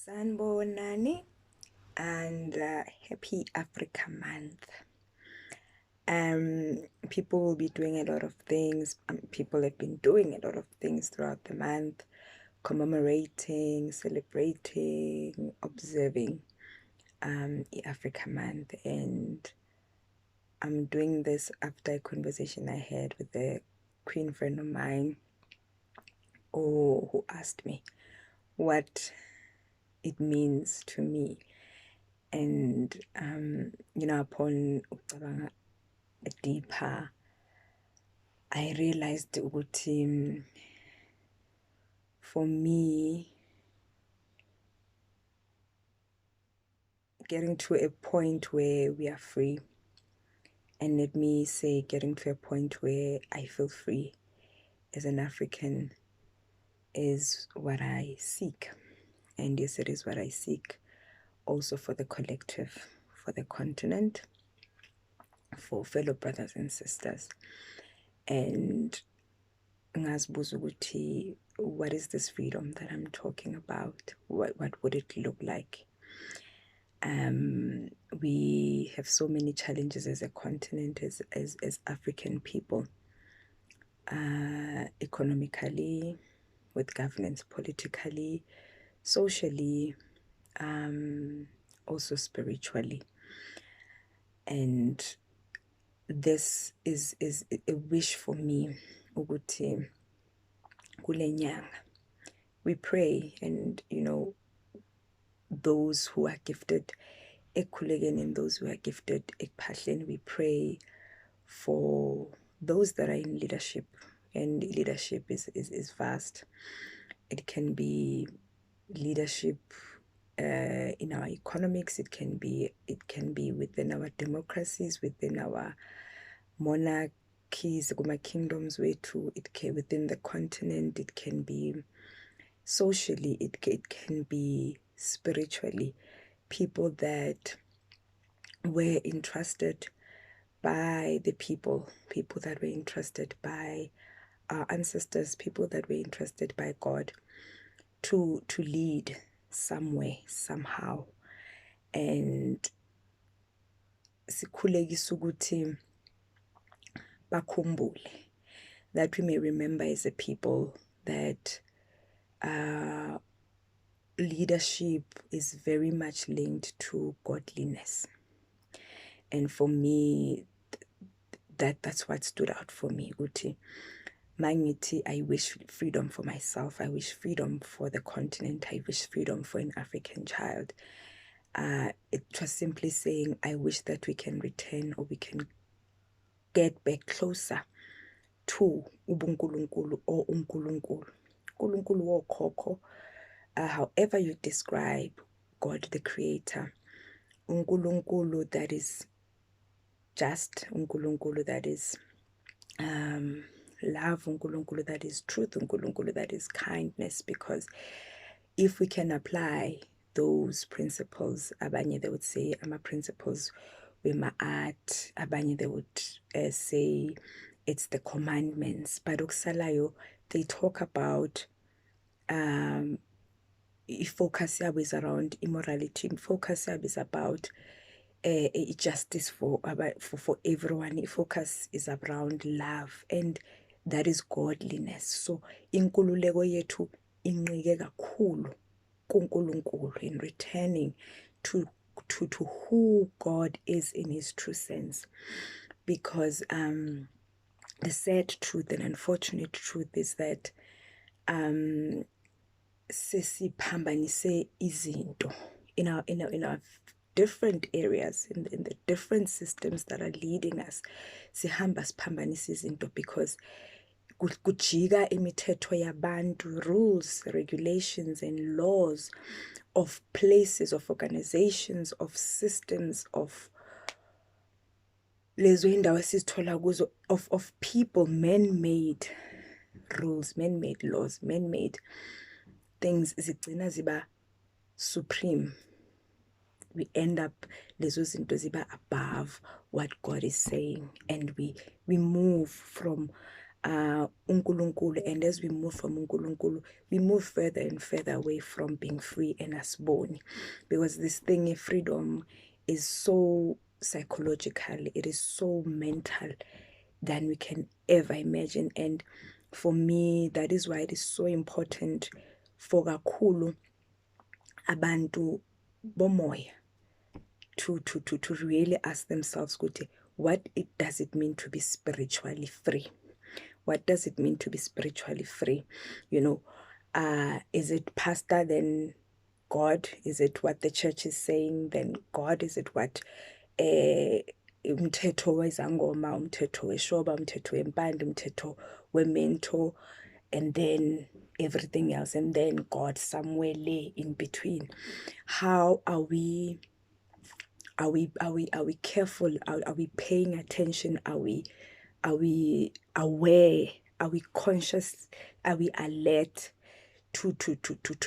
Sanibonani and happy Africa Month. People will be doing a lot of things. People have been doing a lot of things throughout the month, commemorating, celebrating, observing the Africa Month. And I'm doing this after a conversation I had with a queen friend of mine who asked me what it means to me. And upon deeper, I realized ukuthi for me, getting to a point where we are free, and let me say getting to a point where I feel free as an African, is what I seek. And yes, it is what I seek also for the collective, for the continent, for fellow brothers and sisters. And ngazibuza ukuthi, what is this freedom that I'm talking about? What would it look like? We have so many challenges as a continent, as African people, economically, with governance, politically, socially, also spiritually. And this is a wish for me, ukuthi kule nyanga we pray, and those who are gifted ekukhulekeni and those who are gifted ekuphahleni, we pray for those that are in leadership. And leadership is vast. It can be leadership in our economics, it can be within our democracies, within our monarchies, kingdoms, within the continent, it can be socially, it can be spiritually. People that were entrusted by the people that were entrusted by our ancestors, people that were entrusted by God to lead somewhere, somehow. And sikhulekisa ukuthi bakhumbule, that we may remember as a people that leadership is very much linked to godliness. And for me, that's what stood out for me. Uti Magnity, I wish freedom for myself. I wish freedom for the continent. I wish freedom for an African child. It was simply saying, I wish that we can return, or we can get back closer to ubunkulunkulu or unkulunkulu. Nkulunkulu wokhokho, however you describe God the Creator. Unkulunkulu that is just, unkulunkulu that is love, unkulunkulu that is truth, unkulunkulu that is kindness. Because if we can apply those principles, abanye they would say principles art, abanye they would say it's the commandments. But okusalayo, they talk about focus is around immorality, focus is about justice for everyone. Focus is around love, and that is godliness. So inkululeko yethu inqike kakhulu kuNkulunkulu, in returning to who God is in his true sense. Because the sad truth and unfortunate truth is that sesiphambanise izinto in our different areas, in the different systems that are leading us. Sihamba siphambanise izinto because kujika imithetho yabantu, rules, regulations and laws of places, of organizations, of systems, of lezo indawo esizithola kuzo, of people, man-made rules, man-made laws, man-made things zigcina ziba supreme. We end up lezo zinto ziba above what God is saying, and we move from uNkulunkulu, and as we move from uNkulunkulu, we move further and further away from being free and asiboni, because this thing of freedom is so psychological, it is so mental than we can ever imagine. And for me, that is why it is so important for kakhulu abantu bomoya to really ask themselves, what does it mean to be spiritually free? What does it mean to be spiritually free? Is it pastor then God? Is it what the church is saying then God? Is it what umthetho wezangoma, umthetho weshoba, umthetho wempande, umthetho wemento, and then everything else, and then God somewhere lay in between? How are we careful? Are we paying attention? Are we aware? Are we conscious? Are we alert to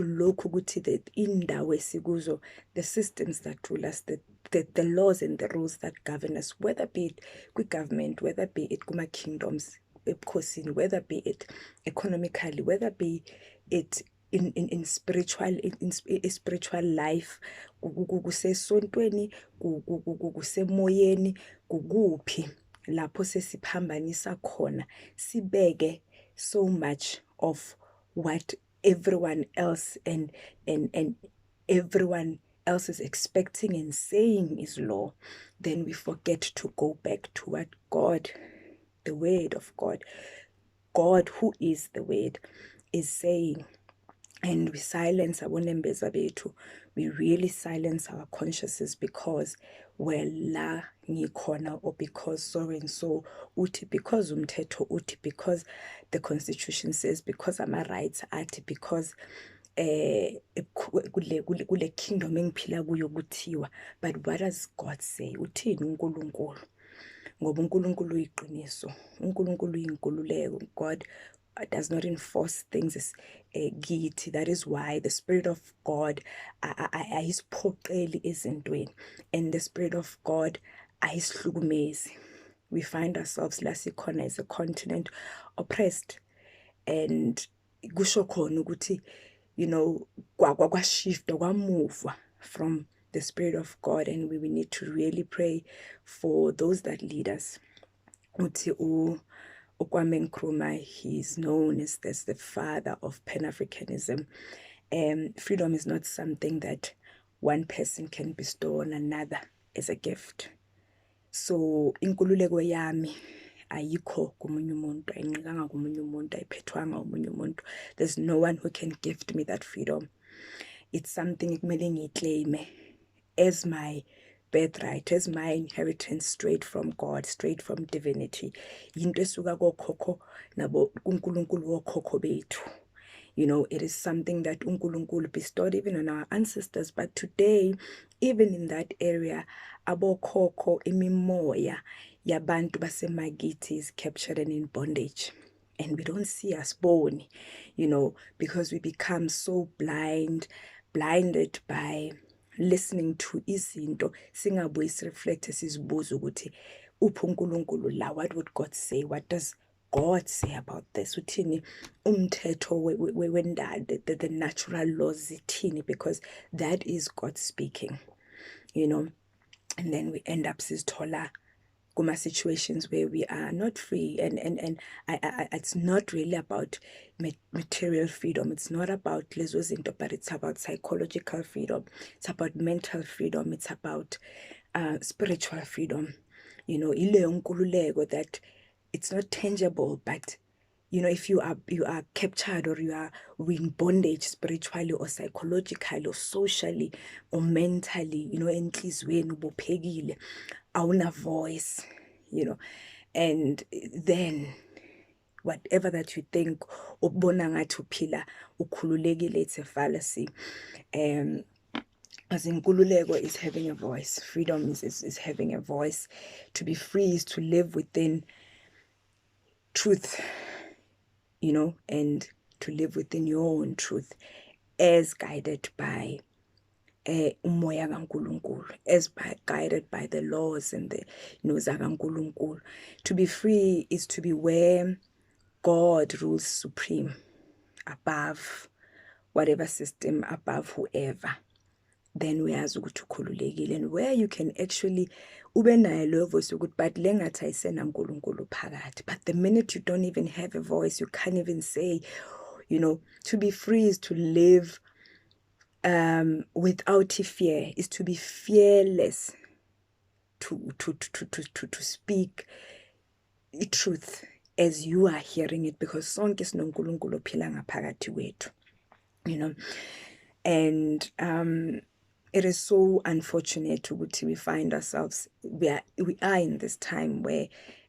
look ukuthi the indawo esikuzo, the systems that rule us, the laws and the rules that govern us, whether be it kwi-government, whether be it kuma-kingdoms ebukhosini, whether be it economically, whether be it in spiritual life, kusesontweni, kusemoyeni, kukuphi lapho sesiphambanisa khona, sibeke so much of what everyone else and everyone else is expecting and saying is law, then we forget to go back to what God, the word of God who is the word, is saying. And we silence our nembeza bethu. We really silence our consciences because we're la ngikhona, or because so and so uthi, because umthetho uthi, because the constitution says, because ama rights athi, because kule kingdom engiphila kuyo kuthiwa. But what does God say? Uthini uNkulunkulu? Ngoba uNkulunkulu uyiqiniso, uNkulunkulu uyinkululeko. God does not enforce things as kithi. That is why the Spirit of God ayisiphoqeli ezintweni, and the Spirit of God ayisihlukumezi. We find ourselves la sikhona as a continent oppressed, and kusho khona ukuthi kwashifta kwamuvwa from the Spirit of God, and we need to really pray for those that lead us. Uthi uKwame Nkrumah, he is known as the father of Pan-Africanism. Freedom is not something that one person can bestow on another as a gift. So inkululeko yami ayikho komunye umuntu, ayinqikanga komunye umuntu, ayiphethwanga omunye umuntu. There's no one who can gift me that freedom. It's something ekumele ngiyiclaim as my birthright, as my inheritance, straight from God, straight from divinity. Yinto esuka kokhokho nabo kuNkulunkulu wokhokho bethu. It is something that uNkulunkulu bestowed even on our ancestors. But today, even in that area, abokhokho, imimoya yabantu basemakithi is captured and in bondage. And we don't see us born, because we become so blinded by listening to izinto, singabuyi sireflect, sizibuza ukuthi uphi uNkulunkulu la, what would God say? What does God say about this? Uthini umthetho wendalo, the natural laws zithini? Because that is God speaking, and then we end up sizithola kuma situations where we are not free, and it's not really about material freedom. It's not about lezo zinto, but it's about psychological freedom. It's about mental freedom. It's about spiritual freedom. Ile nkululeko that it's not tangible, but if you are captured, or you are in bondage spiritually or psychologically or socially or mentally, enhlizweni ubophekile, awuna voice, and then whatever that you think ubona ngathi uphila ukhululekile, it's a fallacy. As in Nkululeko is having a voice. Freedom is having a voice. To be free is to live within truth, and to live within your own truth, as guided by umoya kaNkulunkulu, as guided by the laws and the zakaNkulunkulu. To be free is to be where God rules supreme above whatever system, above whoever, then uyazi ukuthi ukhululekile, and where you can actually ube nayo leyo voice ukuthi but le ngathi ayisena nkulunkulu phakathi. But the minute you don't even have a voice, you can't even say, to be free is to live without fear, is to be fearless, to speak the truth as you are hearing it, because sonke sinonkulunkulu ophila ngaphakathi kwethu, and it is so unfortunate ukuthi we find ourselves, we are in this time where,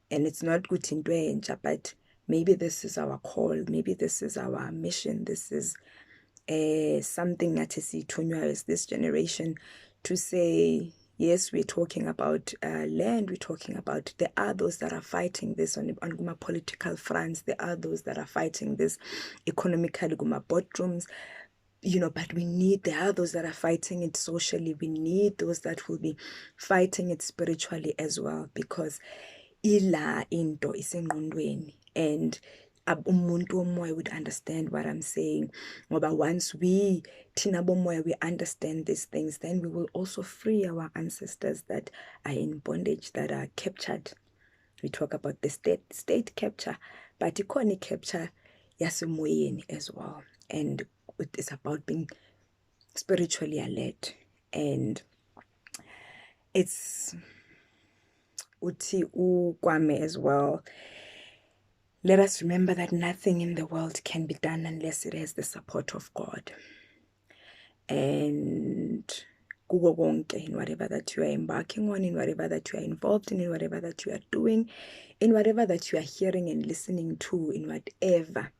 and it's not good into entsha, but maybe this is our call, maybe this is our mission, this is something that is ithunywayo as this generation, to say, yes, we're talking about land, we're talking about, there are those that are fighting this on political fronts, there are those that are fighting this economically, boardrooms, but there are those that are fighting it socially. We need those that will be fighting it spiritually as well, because ila into isengqondweni, and umuntu womoya would understand what I'm saying. But once we, thina bomoya, we understand these things, then we will also free our ancestors that are in bondage, that are captured. We talk about the state capture, but ikoni capture yasemoyeni as well, and it is about being spiritually alert. And it's uti ukwame as well. Let us remember that nothing in the world can be done unless it has the support of God. And kuko konke, in whatever that you are embarking on, in whatever that you are involved in whatever that you are doing, in whatever that you are hearing and listening to, in whatever,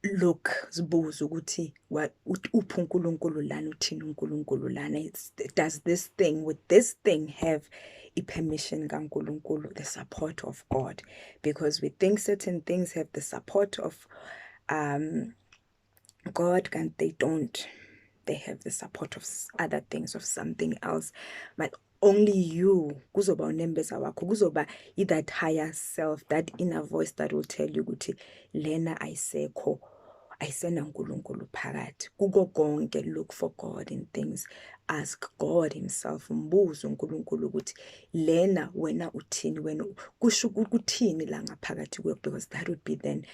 look, zibuze ukuthi uphi uNkulunkulu lana, uthini uNkulunkulu lana. Does this thing, with this thing, have a permission kaNkulunkulu, the support of God? Because we think certain things have the support of God, and they don't. They have the support of other things, of something else. But only you, kuzoba unembeza wakho, kuzoba that higher self, that inner voice that will tell you ukuthi lena ayisekho, ayisena uNkulunkulu phakathi. Kuko konke, look for God in things. Ask God himself, mbuze uNkulunkulu ukuthi lena wena uthini, wena kusho ukuthini la ngaphakathi kwakho, because that would be then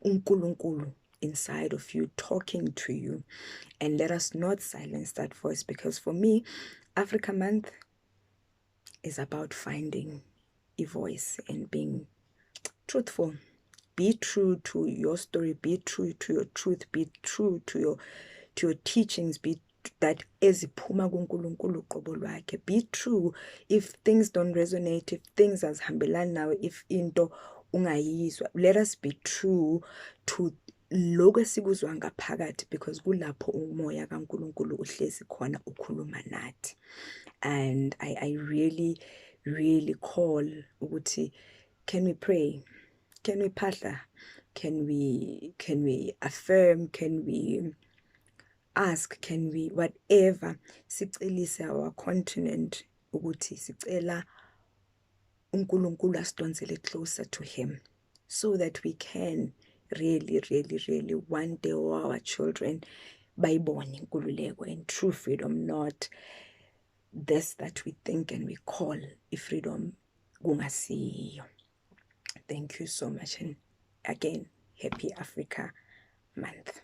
uNkulunkulu inside of you talking to you. And let us not silence that voice, because for me, Africa Month is about finding a voice and being truthful. Be true to your story, be true to your truth, be true to your teachings, be that eziphuma kuNkulunkulu qobo lwakhe. Be true if things don't resonate, if things azihambelani nawe, if into ungayizwa. Let us be true to lokho esikuzwa ngaphakathi, because kulapho umoya kaNkulunkulu uhlezi khona ukhuluma nathi. And I really, really call ukuthi, can we pray? Can we phahla? Can we affirm? Can we ask? Can we whatever? Sicelise our continent ukuthi sicela uNkulunkulu asidonsele closer to him, so that we can really, really, really one day our children bayibone inkululeko and true freedom, not this that we think and we call freedom kungasiyo. Thank you so much, and again, happy Africa Month.